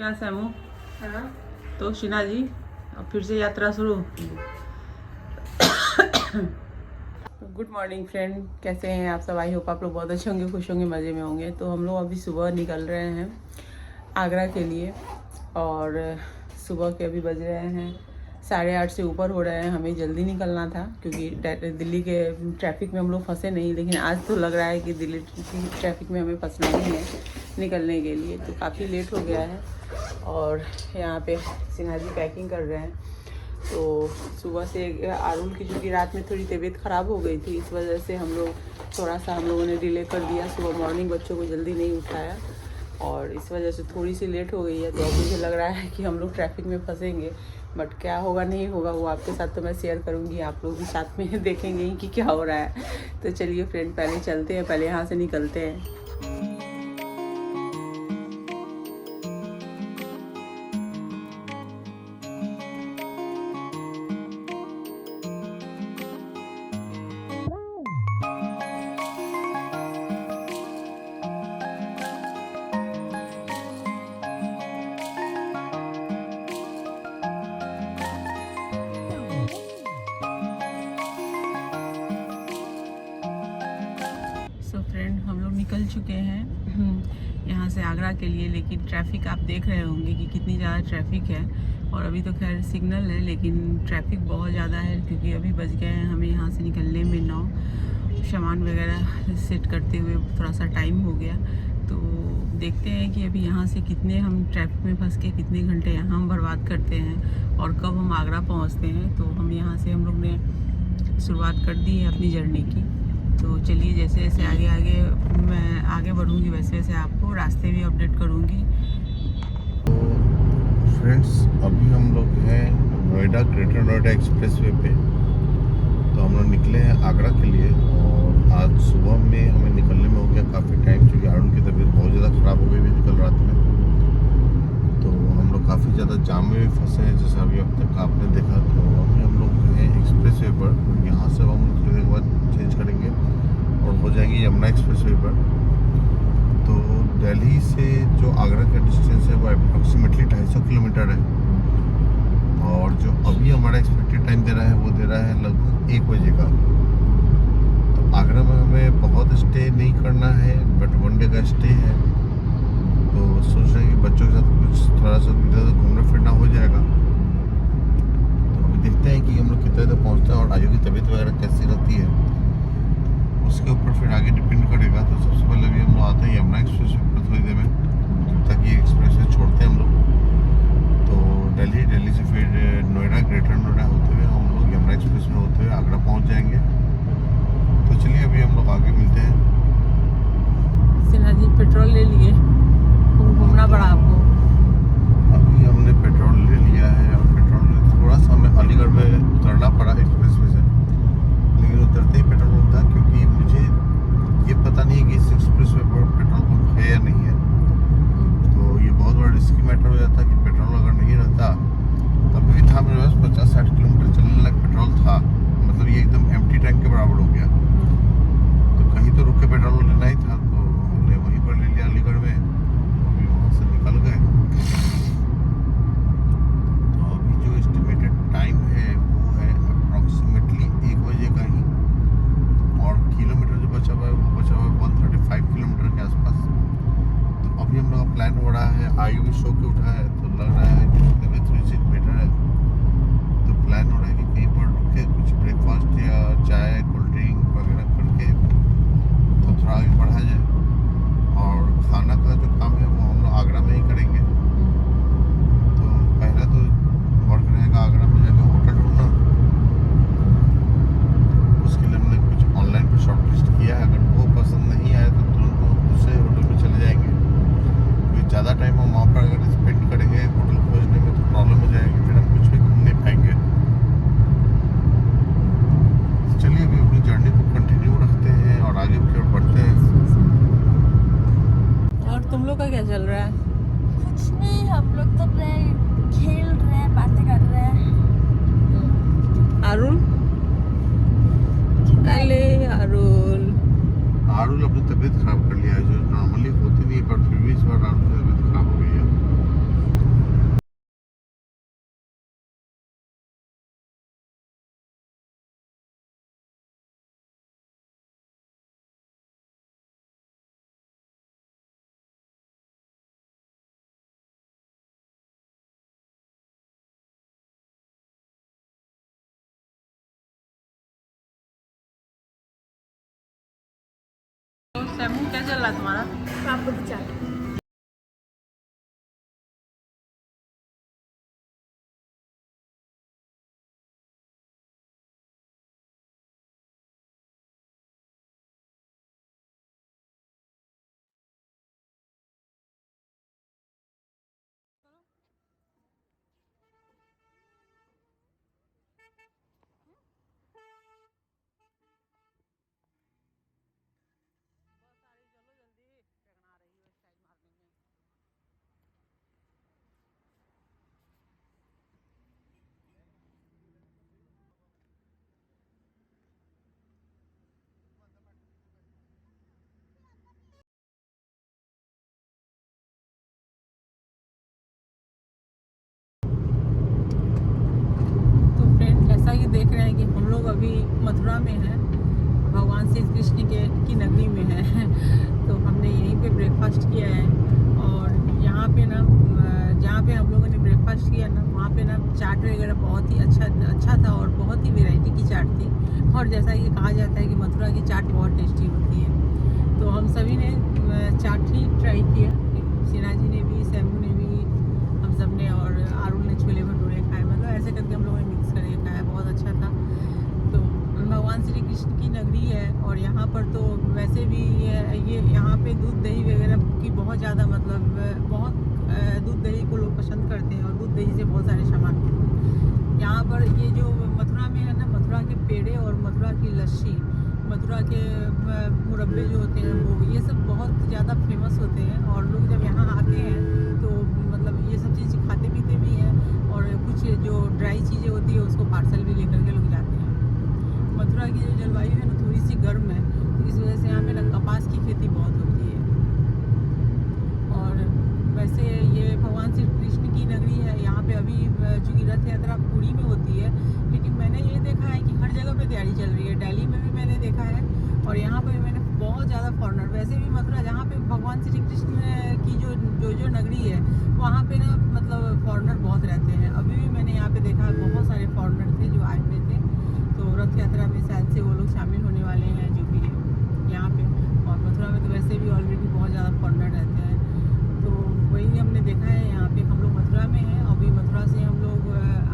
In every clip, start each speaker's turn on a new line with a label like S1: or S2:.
S1: क्या सैमू?
S2: हाँ।
S1: तो शीना जी अब फिर से यात्रा शुरू। गुड मॉर्निंग फ्रेंड, कैसे हैं आप सब? आई होप आप लोग बहुत अच्छे होंगे, खुश होंगे, मज़े में होंगे। तो हम लोग अभी सुबह निकल रहे हैं आगरा के लिए और सुबह के अभी बज रहे हैं 8:30 से ऊपर हो रहे हैं। हमें जल्दी निकलना था क्योंकि दिल्ली के ट्रैफिक में हम लोग फंसे नहीं, लेकिन आज तो लग रहा है कि दिल्ली की ट्रैफिक में हमें फंसना ही है निकलने के लिए। तो काफ़ी लेट हो गया है और यहाँ पे सिन्हा जी पैकिंग कर रहे हैं। तो सुबह से आरुल की चूँकि रात में थोड़ी तबीयत ख़राब हो गई थी, इस वजह से हम लोगों ने डिले कर दिया। सुबह मॉर्निंग बच्चों को जल्दी नहीं उठाया और इस वजह से थोड़ी सी लेट हो गई है। तो अब मुझे लग रहा है कि हम लोग ट्रैफिक में फंसेंगे, बट क्या होगा नहीं होगा वो आपके साथ तो मैं शेयर करूँगी, आप लोग भी साथ में देखेंगे कि क्या हो रहा है। तो चलिए फ्रेंड, पहले चलते हैं, पहले यहाँ से निकलते हैं। फ्रेंड, हम लोग निकल चुके हैं यहाँ से आगरा के लिए, लेकिन ट्रैफिक आप देख रहे होंगे कि कितनी ज़्यादा ट्रैफिक है। और अभी तो खैर सिग्नल है, लेकिन ट्रैफिक बहुत ज़्यादा है क्योंकि अभी बज गए हैं हमें यहाँ से निकलने में 9। सामान वगैरह सेट करते हुए थोड़ा सा टाइम हो गया। तो देखते हैं कि अभी यहाँ से कितने हम ट्रैफिक में फंस के कितने घंटे यहाँ हम बर्बाद करते हैं और कब हम आगरा पहुँचते हैं। तो हम यहाँ से हम लोग ने शुरुआत कर दी है अपनी जर्नी की। तो चलिए, जैसे जैसे मैं आगे बढ़ूँगी वैसे वैसे आपको रास्ते भी अपडेट करूँगी।
S3: तो फ्रेंड्स, अभी हम लोग हैं Noida, greater Noida express way पे। तो हम लोग निकले हैं आगरा के लिए और आज सुबह में हमें निकलने में हो गया काफ़ी टाइम, क्योंकि अरुण की तबीयत बहुत ज़्यादा ख़राब हो गई थी कल रात में। तो हम लोग काफ़ी ज़्यादा जाम में भी फंसे हैं, जैसा अभी अब तक आपने देखा। तो अभी हम लोग हैं एक्सप्रेस वे पर, यहाँ से हम थोड़ी देर बाद चेंज करेंगे और हो जाएंगे यमुना एक्सप्रेस वे पर। तो दिल्ली से जो आगरा का डिस्टेंस है वो अप्रॉक्सीमेटली 250 किलोमीटर है और जो अभी हमारा एक्सपेक्टेड टाइम दे रहा है वो दे रहा है लगभग 1 बजे का। तो आगरा में हमें बहुत स्टे नहीं करना है, बट 1 डे का स्टे है। तो सोच रहे हैं कि बच्चों के साथ कुछ थोड़ा सा इधर घूमना फिरना हो जाएगा। तो अभी देखते हैं कि हम लोग कितने तक पहुँचते हैं और आयु की तबीयत वगैरह कैसी रहती है, उसके ऊपर फिर आगे डिपेंड करेगा। तो सबसे पहले अभी हम लोग आते हैं यमुना एक्सप्रेस वे पर थोड़ी देर में, जब तक ये एक्सप्रेस वे छोड़ते हैं हम लोग। तो दिल्ली से फिर नोएडा, ग्रेटर नोएडा होते हुए हम लोग यमुना एक्सप्रेस में होते हुए आगरा पहुंच जाएंगे। तो चलिए अभी हम लोग आगे मिलते हैं।
S1: सिन्हा जी पेट्रोल ले लिए, घूमना पड़ा आपको।
S3: अभी हमने पेट्रोल ले लिया है और पेट्रोल थोड़ा सा हमें अलीगढ़ में उतरना पड़ा एक्सप्रेस वे से, लेकिन उतरते ही पेट्रोल पंप था, क्योंकि मुझे ये पता नहीं है कि इस एक्सप्रेस वे पर पेट्रोल पंप है या नहीं है। तो ये बहुत बड़ा रिस्की मैटर हो जाता कि पेट्रोल अगर नहीं रहता, तभी भी था मेरे पास 50-60 किलोमीटर चलने लायक पेट्रोल था, मतलब ये एकदम एम्प्टी टैंक के बराबर हो गया। तो कहीं तो रुक के पेट्रोल लेना ही था, तो हमने वहीं पर ले लिया अलीगढ़ में। अभी वहाँ से निकल गए। तो अभी जो एस्टिमेटेड टाइम है वो है अप्रॉक्सीमेटली 1 बजे का ही, और किलोमीटर जो बचा हुआ है वो बचा हुआ है 135 किलोमीटर के आसपास। तो अभी हम लोग का प्लान हो रहा है, आयु भी सो के उठा है तो लग रहा है कि तबीयत थोड़ी सी बेटर है। तो प्लान हो रहा है कि कहीं पर रुक के कुछ ब्रेकफास्ट या चाय, कोल्ड ड्रिंक वगैरह करके तो थोड़ा आगे बढ़ा जाए। और खाना का जो काम है वो हम लोग आगरा में ही करेंगे। तो पहला तो वर्क रहेगा आगरा में जाकर होटल ढूंढना। उसके लिए हमने कुछ ऑनलाइन पर शॉर्ट लिस्ट किया है, अगर वो पसंद नहीं आए तो तुरंत हम दूसरे होटल पे चले जाएंगे। क्योंकि ज़्यादा टाइम हम वहाँ पर अगर स्पेंड करेंगे होटल खोजने में तो प्रॉब्लम हो जाएगी, फिर हम कुछ भी घूम नहीं पाएंगे। चलिए अभी अपनी जर्नी को कंटिन्यू रखते हैं और आगे की ओर बढ़ते हैं।
S1: और तुम लोग का क्या चल रहा है?
S2: कुछ नहीं, हम लोग तो खेल रहे हैं, बातें कर रहे हैं।
S1: अरुण, अरे
S3: आरुल अपनी तबीयत खराब कर लिया है, जो नॉर्मली होती नहीं है, पर फिर भी इस बार आरुल की तबीयत खराब हो गई है।
S1: सैमू क्या चल रहा है तुम्हारा?
S2: पापड़ चाट।
S1: तो फ्रेंड जैसा कि देख रहे हैं कि हम लोग अभी मथुरा में हैं, भगवान श्री कृष्ण की नगरी में हैं। तो हमने यहीं पे ब्रेकफास्ट किया है और यहाँ पे ना जहाँ पे हम लोगों ने ब्रेकफास्ट किया ना, वहाँ पे ना चाट वगैरह बहुत ही अच्छा था और बहुत ही वैरायटी की चाट थी। और जैसा कि कहा जाता है कि मथुरा की चाट बहुत टेस्टी होती है, तो हम सभी ने चाट ही ट्राई किया। सिन्हा जी ने भी, सैमू ने भी, हम सब ने, और आरुल ने छोले भटूरे खाए। मतलब ऐसे करके हम लोगों ने मिक्स करके खाया, बहुत अच्छा था। तो भगवान श्री कृष्ण की नगरी है और यहाँ पर तो वैसे भी ये यहाँ पे दूध दही वगैरह की बहुत ज़्यादा मतलब बहुत दूध दही को लोग पसंद करते हैं और दूध दही से बहुत सारे सामान यहाँ पर ये जो मथुरा में है ना, मथुरा के पेड़े और मथुरा की लस्सी, मथुरा के मुरब्बे जो होते हैं वो, ये सब बहुत ज़्यादा फेमस होते हैं। और लोग जब यहाँ आते हैं तो मतलब ये सब चीज़ खाते पीते भी हैं और कुछ जो ड्राई चीज़ें होती है उसको पार्सल भी लेकर के लोग जाते हैं। मथुरा की जो जलवायु है ना थोड़ी सी गर्म है, तो इस वजह से यहाँ पे ना कपास की खेती बहुत होती है। और वैसे ये भगवान श्री कृष्ण की नगरी है, यहाँ पे अभी चूँकि रथ यात्रा पुरी में होती है, लेकिन मैंने ये देखा है कि हर जगह पे तैयारी चल रही है। दिल्ली में भी मैंने देखा है और यहाँ पे भी मैंने बहुत ज़्यादा फॉरनर, वैसे भी मथुरा जहाँ पे भगवान श्री कृष्ण की जो नगरी है वहाँ पे ना मतलब फॉरनर बहुत रहते हैं। अभी भी मैंने यहाँ पे देखा है बहुत सारे फॉरनर थे जो आए हुए थे, तो रथ यात्रा में शायद से वो लोग शामिल होने वाले हैं जो भी है यहाँ पे। और मथुरा में तो वैसे भी ऑलरेडी बहुत ज़्यादा फॉरनर रहते हैं, तो वही हमने देखा है। यहाँ पे हम लोग मथुरा में हैं, अभी मथुरा से हम लोग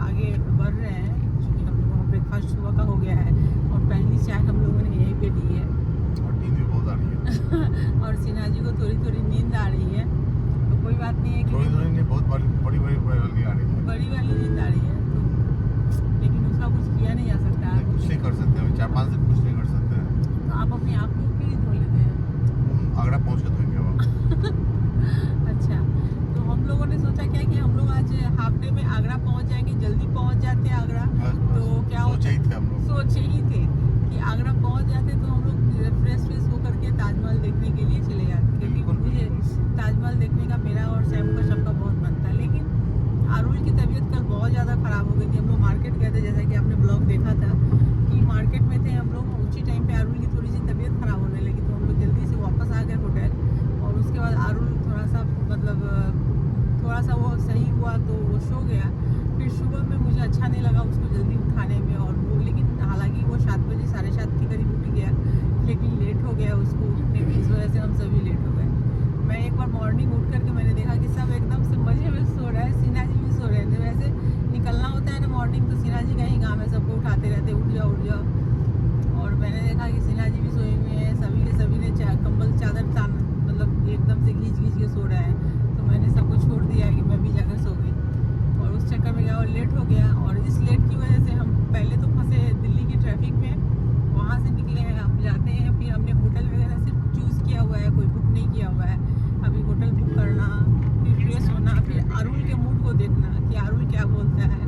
S1: आगे बढ़ रहे हैं क्योंकि हम लोग वहाँ ब्रेकफास्ट सुबह का हो गया है और पहली चाय हम लोगों ने यहीं पे ली है।
S3: और नींद भी बहुत आ रही है।
S1: और सिन्हा जी को थोड़ी नींद आ रही है, तो कोई बात नहीं है कि
S3: थोड़ी नहीं, बहुत बड़ी वाली आ रही है,
S1: बड़ी वाली नींद आ रही है, तो लेकिन उसका कुछ किया नहीं जा सकता।
S3: कुछ नहीं कर सकते हैं, 4-5 दिन कुछ नहीं कर सकते हैं।
S1: तो आप अपने आप को क्यों नहीं धो लेते हैं?
S3: आगरा पहुँच के धोएंगे वहाँ।
S1: अच्छा, तो हम लोगों ने सोचा क्या कि हम लोग आज हाफ डे में आगरा पहुंच जाएंगे, जल्दी पहुंच जाते हैं आगरा। तो क्या
S3: सोचे ही थे हम लोग,
S1: सोचे ही थे कि आगरा पहुंच जाते तो हम लोग फ्रेश होकर के ताजमहल देखने के लिए चले जाते, क्योंकि मुझे ताजमहल देखने का मेरा और सैम का सबका बहुत मन था। लेकिन आरुल की तबीयत कल बहुत ज़्यादा ख़राब हो गई थी। हम लोग मार्केट गए थे, जैसा कि आपने ब्लॉग देखा था कि मार्केट में थे हम लोग, उसी टाइम पे आरुल की थोड़ी सी तबीयत ख़राब होने लगी, तो हम लोग जल्दी से वापस आ गए होटल। और उसके बाद आरुल थोड़ा सा वो सही हुआ तो वो सो गया। फिर सुबह में मुझे अच्छा नहीं लगा उसको जल्दी उठाने में, और वो लेकिन हालांकि वो 7 बजे 7:30 के करीब उठ गया, लेकिन लेट हो गया उसको उठने में, इस वजह से हम सभी लेट हो गए। मैं एक बार मॉर्निंग उठ करके मैंने देखा कि सब एकदम से मजे में सो रहा है, सिन्हा जी भी सो रहे थे। वैसे निकलना होता है ना मॉर्निंग, तो सिन्हा जी का ही काम है सबको उठाते रहते, उठ जाओ। और मैंने देखा कि सिन्हा जी भी सोए हुए हैं, सभी के सभी ने कंबल चादर तान मतलब एकदम से खींच के सो रहा है, तो मैंने सबको छोड़ दिया कि मैं भी जाकर सो गई। और उस चक्कर में क्या लेट हो गया, और इस लेट की वजह से हम पहले तो फंसे दिल्ली की ट्रैफिक में, वहाँ से निकले हैं, हम जाते हैं, फिर हमने होटल वगैरह सिर्फ चूज़ किया हुआ है, कोई बुक नहीं किया हुआ है। अभी होटल बुक करना, फिर फ्रेश होना, फिर आरुल के मूड को देखना कि आरुल क्या बोलता है।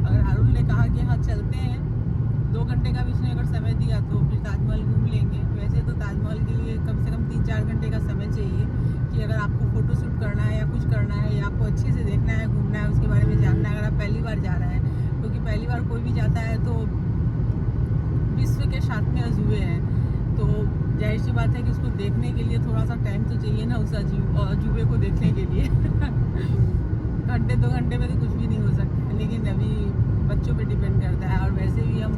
S1: अगर आरुल ने कहा कि हाँ चलते हैं, 2 घंटे का भी उसने अगर समय दिया तो फिर ताजमहल घूम लेंगे। वैसे तो ताजमहल के लिए कम से कम 3-4 घंटे का समय चाहिए कि अगर आपको फ़ोटो शूट करना है या कुछ करना है या आपको अच्छे से देखना है, घूमना है, उसके बारे में जानना है। अगर आप पहली बार जा रहे हैं, क्योंकि पहली बार कोई भी जाता है तो विश्व के 7वें अजूबे हैं, तो जाहिर सी बात है कि उसको देखने के लिए थोड़ा सा टाइम तो चाहिए ना उस अजूबे को देखने के लिए। घंटे 2 घंटे में तो कुछ भी नहीं हो सकता, लेकिन अभी बच्चों पे डिपेंड करता है। और वैसे भी हम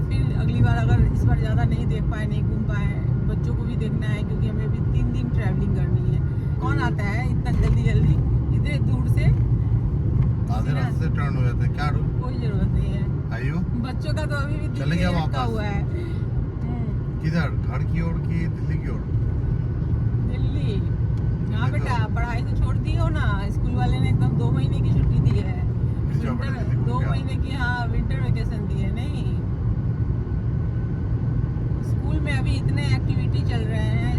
S1: फिर अगली बार अगर इस बार ज़्यादा नहीं देख पाए, नहीं घूम पाए, बच्चों को भी देखना है, क्योंकि हमें अभी 3 दिन ट्रैवलिंग करनी है। कौन आता है इतना जल्दी जल्दी इतने दूर से?
S3: आधे रास्ते से टर्न हो जाते हैं क्या?
S1: कोई जरूरत नहीं है।
S3: आइयो
S1: बच्चों का तो अभी भी
S3: चले गया
S1: दिल्ली अटका
S3: वापस।
S1: हुआ है।
S3: किधर, घर की ओर की दिल्ली की ओर?
S1: दिल्ली। हाँ बेटा, पढ़ाई तो छोड़ दी हो ना, स्कूल वाले ने एकदम 2 महीने की छुट्टी दी है। विंटर 2 महीने की, हाँ विंटर वेकेशन दी है। नहीं, स्कूल में अभी इतने एक्टिविटी चल रहे हैं,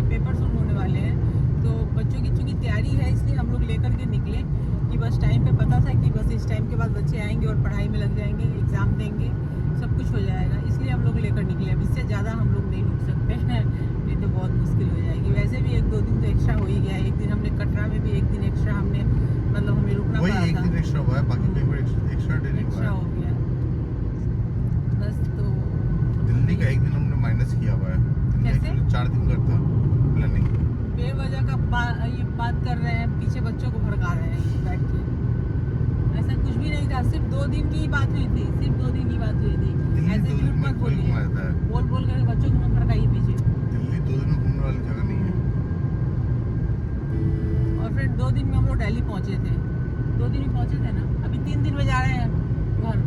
S1: पेपर शुरू होने वाले हैं, तो बच्चों की चूंकि तैयारी है, इसलिए हम लोग लेकर के निकले कि बस टाइम पे पता था कि बस इस टाइम के बाद बच्चे आएंगे और पढ़ाई में लग जाएंगे, एग्ज़ाम देंगे, सब कुछ हो जाएगा, इसलिए हम लोग लेकर निकले। अब इससे ज़्यादा हम लोग नहीं रुक सकते हैं, नहीं तो बहुत मुश्किल हो जाएगी। वैसे भी 1-2 दिन तो एक्स्ट्रा हो ही गया है। एक दिन हमने कटरा में भी 1 दिन एक्स्ट्रा हमने मतलब हमें रुकना पड़ा था।
S3: वही 1 दिन एक्स्ट्रा हुआ है, बाकी कहीं पर एक्स्ट्रा डे नहीं हुआ
S1: एक्स्ट्रा हो
S3: है।
S1: गया बस। तो
S3: दिल्ली का 1 दिन हमने माइनस किया हुआ है। दिल्ली
S1: कैसे?
S3: एक्चुअली 4 दिन करता प्लानिंग।
S1: बेवजह का ये बात कर रहे हैं, पीछे बच्चों को भड़का रहे हैं बैठ के। ऐसा कुछ भी नहीं था, सिर्फ 2 दिन की ही बात हुई थी, सिर्फ 2 दिन की बात हुई थी।
S3: दिल्ली
S1: ऐसे
S3: 2 दिन
S1: झूठ
S3: में
S1: मत
S3: कोई
S1: बोलिए,
S3: घुमा जाता है।
S1: बोल कर बच्चों को मत भड़काइए पीछे।
S3: दिल्ली 2 दिन में घूमने वाली जगह नहीं है।
S1: और फिर 2 दिन में हम लोग दिल्ली पहुंचे थे। 2 दिन में पहुंचे थे ना, अभी 3 दिन में जा रहे हैं घर।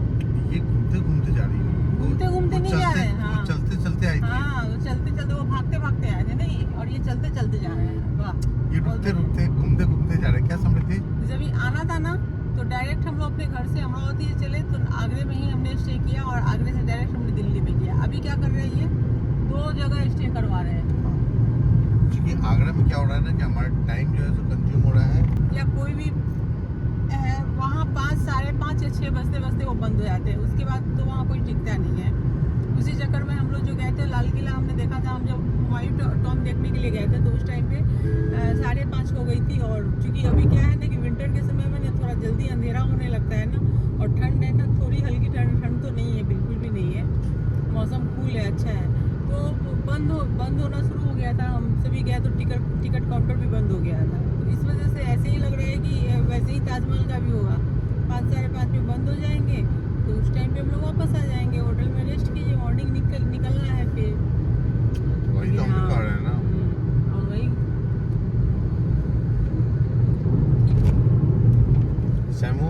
S3: ये घूमते घूमते जा रही है।
S1: घूमते घूमते नहीं जा रहे हैं। हाँ
S3: चलते चलते आई थी।
S1: हाँ, वो चलते चलते, वो भागते भागते आए थे नहीं, और ये चलते चलते जा रहे हैं। वाह,
S3: ये रुकते रुकते घूमते घूमते जा रहे हैं। क्या समझ थे?
S1: जब ये आना था ना, तो डायरेक्ट हम लोग अपने घर से अमरावती से चले, तो आगरे में ही हमने स्टे किया, और आगरे से डायरेक्ट हमने दिल्ली में किया। अभी क्या कर रहे हैं, ये 2 जगह स्टे करवा रहे हैं।
S3: क्योंकि आगरा में क्या हो रहा है ना कि हमारा टाइम जो है सो कंज्यूम हो रहा है।
S1: या कोई भी वहाँ 5, 5:30 या 6 बजते बजते वो बंद हो जाते हैं। उसके बाद तो वहाँ कोई टिकता नहीं है। उसी चक्कर में हम लोग जो गए थे लाल किला, हमने देखा था, हम जब हुमायूं टॉम देखने के लिए गए थे, तो उस टाइम पे 5:30 हो गई थी। और चूँकि अभी क्या है ना कि विंटर के समय में ना थोड़ा जल्दी अंधेरा होने लगता है ना, और ठंड है ना, थोड़ी हल्की ठंड तो नहीं है, बिल्कुल भी नहीं है, मौसम कूल है, अच्छा है। तो बंद होना शुरू हो गया था। हम सभी गए तो टिकट काउंटर भी बंद हो गया था। तो इस वजह से ऐसे ही लग रहा है कि वैसे ही ताजमहल का भी होगा, 5, 5:30 में बंद हो जाएंगे, तो उस टाइम पे हम लोग वापस आ जाएंगे, होटल में रेस्ट कीजिए, मॉर्निंग निकलना है फिर।
S3: वही तो हम भी कर रहे हैं ना।
S1: और वही
S3: सैमू,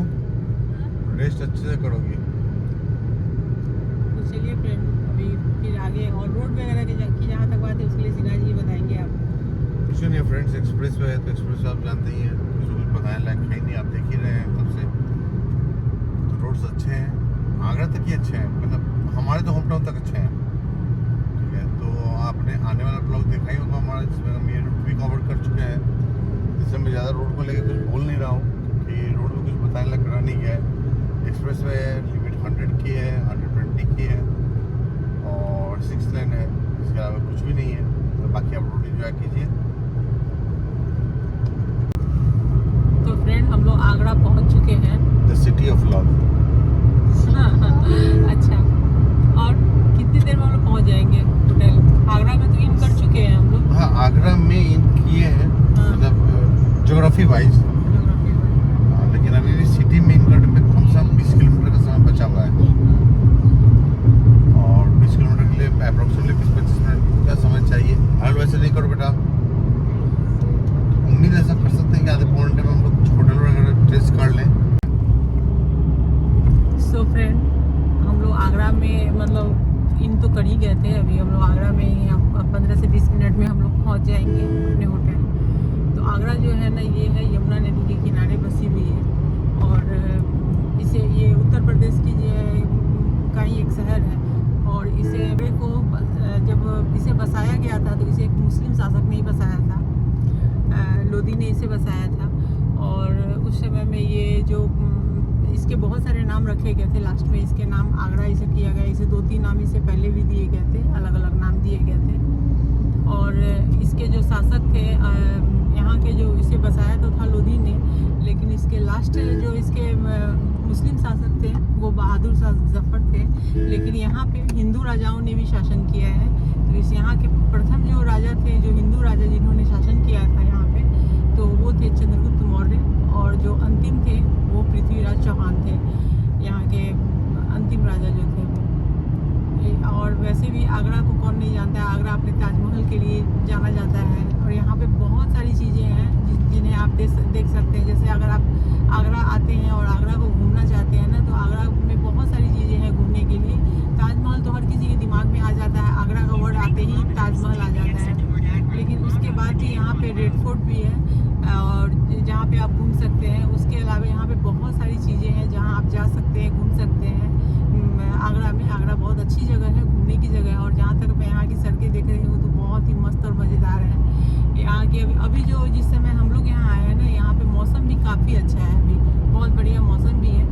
S3: रेस्ट अच्छे से करोगी।
S1: तो चलिए फ्रेंड, अभी फिर आगे और रोड वगैरह की जहाँ तक बात है, उसके लिए सिन्हा जी बताएंगे आप।
S3: कुछ नहीं फ्रेंड्स, एक्सप्रेस वे है तो एक्सप्रेस वे आप जानते ही हैं, कुछ बताने लायक है नहीं, आप देख ही रहे हैं तब से। तो रोड्स अच्छे हैं, आगरा तक ही अच्छे हैं, मतलब हमारे तो होम टाउन तक अच्छे हैं। ठीक है, तो आपने आने वाला ब्लॉग देखा ही होगा हमारा, जिसमें हम ये रूट भी कवर कर चुके हैं। इससे मैं ज़्यादा रोड को लेकर कुछ बोल नहीं रहा हूँ कि रोड में कुछ बताने लायक रहा नहीं गया है। एक्सप्रेस वे लिमिट 100 की है, 120 की है, और 6 लेन है, इसके अलावा कुछ भी नहीं है। तो बाकी आप रोड इंजॉय कीजिए।
S1: तो फ्रेंड, हम लोग आगरा पहुँच चुके हैं।
S3: The city of love.
S1: अच्छा, और कितनी देर में हम लोग पहुँच जाएंगे होटल? आगरा में तो इन कर चुके हैं हम लोग।
S3: हाँ, आगरा में इन किए हैं,
S1: हाँ।
S3: मतलब ज्योग्राफी वाइज, लेकिन अभी भी सिटी में इन करने में कम से कम 20 किलोमीटर का समय बचा हुआ है, और 20 किलोमीटर के लिए अप्रोक्सीमेटली 20-25 मिनट का समय चाहिए। हाल वैसे नहीं करो बेटा, उम्मीद ऐसा कर सकते हैं कि आधे पौने घंटे में हम लोग कुछ होटल वगैरह ट्रेस कर लें।
S1: सो फ्रेंड, हम लोग आगरा में मतलब इन तो कर ही गए थे। अभी हम लोग आगरा में ही 15 से 20 मिनट में हम लोग पहुँच जाएंगे अपने होटल। तो आगरा जो है ना, ये है यमुना नदी के किनारे बसी हुई है, और इसे ये उत्तर प्रदेश की का ही एक शहर है। और इसे को जब इसे बसाया गया था, तो इसे एक मुस्लिम शासक ने ही बसाया था, लोदी ने इसे बसाया था। और उस समय में ये जो इसके बहुत सारे नाम रखे गए थे, लास्ट में इसके नाम आगरा इसे किया गया। इसे 2-3 नाम इससे पहले भी दिए गए थे, अलग अलग नाम दिए गए थे। और इसके जो शासक थे, यहाँ के जो इसे बसाया तो था लोदी ने, लेकिन इसके लास्ट जो इसके मुस्लिम शासक थे वो बहादुर शाह जफर थे। लेकिन यहाँ पे हिंदू राजाओं ने भी शासन किया है। तो इस यहाँ के प्रथम जो राजा थे, जो हिंदू राजा जिन्होंने शासन किया था यहाँ पे, तो वो थे चंद्रगुप्त मौर्य, और जो अंतिम थे वो पृथ्वीराज चौहान थे, यहाँ के अंतिम राजा जो थे वो। और वैसे भी आगरा को कौन नहीं जानता है। आगरा अपने ताजमहल के लिए जाना जाता है और यहाँ पे बहुत सारी चीज़ें हैं जिन्हें आप देख सकते हैं। जैसे अगर आप आगरा आते हैं और आगरा को घूमना चाहते हैं ना, तो आगरा में बहुत सारी चीज़ें हैं घूमने के लिए। ताजमहल तो हर किसी के दिमाग में आ जाता है, आगरा का वर्ड आते ही ताजमहल आ जाता है। लेकिन उसके बाद भी यहाँ पे रेड फोर्ट भी है और जहाँ पे आप घूम सकते हैं। उसके अलावा यहाँ पे बहुत सारी चीज़ें हैं जहाँ आप जा सकते हैं, घूम सकते हैं। आगरा में, आगरा बहुत अच्छी जगह है, घूमने की जगह है। और जहाँ तक मैं यहाँ की सड़कें देख रही हूँ तो बहुत ही मस्त और मज़ेदार है। यहाँ के अभी जो जिस समय हम लोग यहाँ आए हैं ना, यहाँ पे मौसम भी काफ़ी अच्छा है, अभी बहुत बढ़िया मौसम भी है।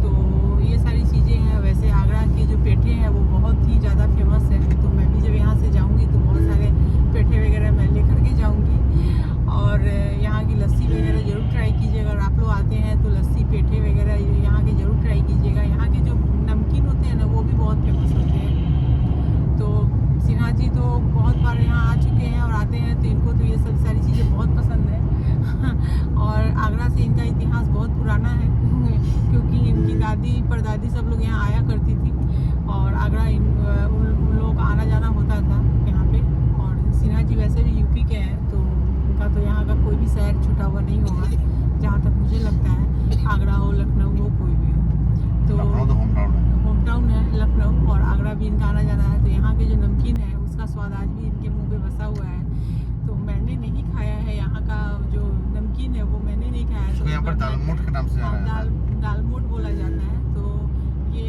S1: तो ये सारी चीज़ें हैं। वैसे आगरा के जो पेठे हैं वो बहुत ही ज़्यादा फेमस है। तो मैं भी जब यहाँ से जाऊँगी तो बहुत सारे पेठे वगैरह मैं लेकर के जाऊँगी। और यहाँ की लस्सी वगैरह ज़रूर ट्राई कीजिएगा। अगर आप लोग आते हैं तो लस्सी, पेठे वगैरह यहाँ के ज़रूर ट्राई कीजिएगा। यहाँ के जो नमकीन होते हैं ना, वो भी बहुत फेमस होते हैं। तो सिन्हा जी तो बहुत बार यहाँ आ चुके हैं और आते हैं, तो इनको तो ये सब सारी चीज़ें बहुत पसंद है। और आगरा से इनका इतिहास बहुत पुराना है क्योंकि इनकी दादी परदादी सब लोग यहाँ आया करती थी और आगरा उन लोगों का आना जाना होता था यहाँ पे। और सिन्हा जी वैसे भी यूपी के हैं, तो उनका तो यहाँ का कोई भी शहर छुटा हुआ नहीं होगा, जहाँ तक मुझे लगता है। आगरा हो, लखनऊ हो, कोई भी हो। तो होम टाउन है लखनऊ और आगरा भी इनका आना जाना है। तो यहाँ के जो नमकीन है उसका स्वाद आज भी इनके मुँह पे बसा हुआ है। तो मैंने नहीं खाया है यहाँ का जो नमकीन है, वो मैंने नहीं खाया है। तो
S3: यहाँ पर दालमोट के नाम से जाना है।
S1: दालमोट बोला जाता है। तो ये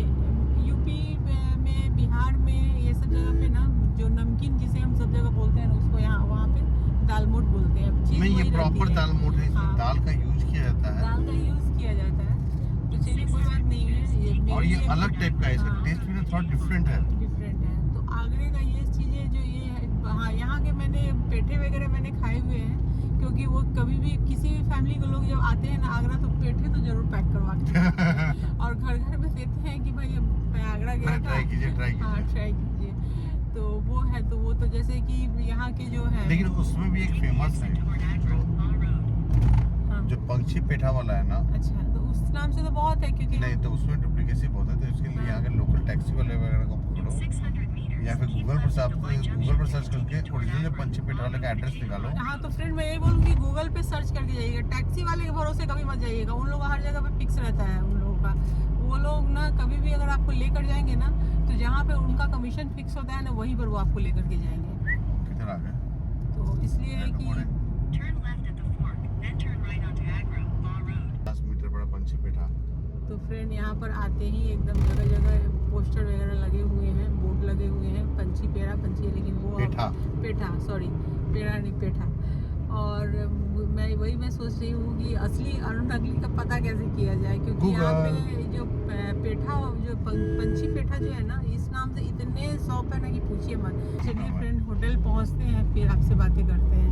S1: यूपी में, बिहार में, ये सब जगह पे ना जो नमकीन जिसे हम सब जगह बोलते हैं ना, उसको यहाँ वहाँ पे दालमोट बोलते हैं।
S3: नहीं, ये प्रॉपर दालमोट है, इसमें दाल का यूज किया जाता है।
S1: दाल का यूज किया जाता है। तो चलिए कोई बात नहीं है।
S3: और ये अलग टाइप का है, इसका टेस्ट भी थोड़ा डिफरेंट है।
S1: तो आगरे का ये चीज़ें जो ये है, हाँ, यहाँ के मैंने पेठे वगैरह मैंने खाए हुए हैं। क्योंकि वो कभी भी किसी भी फैमिली के लोग जब आते हैं ना आगरा, तो पेठे तो जरूर पैक करवा के और घर घर में देते हैं कि भाई मैं आगरा गया था,
S3: ट्राई कीजिए।
S1: हाँ ट्राई कीजिए। तो वो है, तो वो तो जैसे कि यहाँ के जो है,
S3: लेकिन उसमें भी एक फेमस है जो पंछी पेठा वाला है ना।
S1: अच्छा, तो उस नाम से तो बहुत है क्योंकि
S3: नहीं, तो उसमें डुप्लीकेसी बहुत है। तो इसके लिए यहाँ के लोकल टैक्सी वाले वगैरह को पकड़ो या फिर गूगल पर सर्च करके ओरिजिनल पंछी पेठा वाले का एड्रेस निकालो।
S1: हाँ, तो फ्रेंड मैं यही बोलूँगी गूगल पे सर्च करके जाइएगा। टैक्सी वाले के भरोसे कभी मत जाइएगा। उन लोगों का हर जगह पे फिक्स रहता है उन लोगों का। वो लोग ना कभी भी अगर आपको लेकर जाएंगे ना, तो जहाँ पे उनका कमीशन फिक्स होता है ना, वहीं पर वो आपको लेकर के जाएंगे।
S3: किधर आ गए?
S1: तो इसलिए है कि
S3: 10 मीटर बड़ा पंछी पेठा।
S1: तो फ्रेंड यहाँ पर आते ही एकदम जगह जगह पोस्टर वगैरह लगे हुए हैं, बोर्ड लगे हुए हैं। पंछी पेड़ा पंछी है, लेकिन वो पेठा सॉरी, पेड़ा नहीं पेठा। और मैं सोच रही हूँ कि असली और नकली का पता कैसे किया जाए, क्योंकि यहाँ पे जो पेठा, जो पंछी पेठा जो है ना, इस नाम से इतने शॉप है ना कि पूछिए मत। चलिए फ्रेंड, होटल पहुँचते हैं, फिर आपसे बातें करते हैं।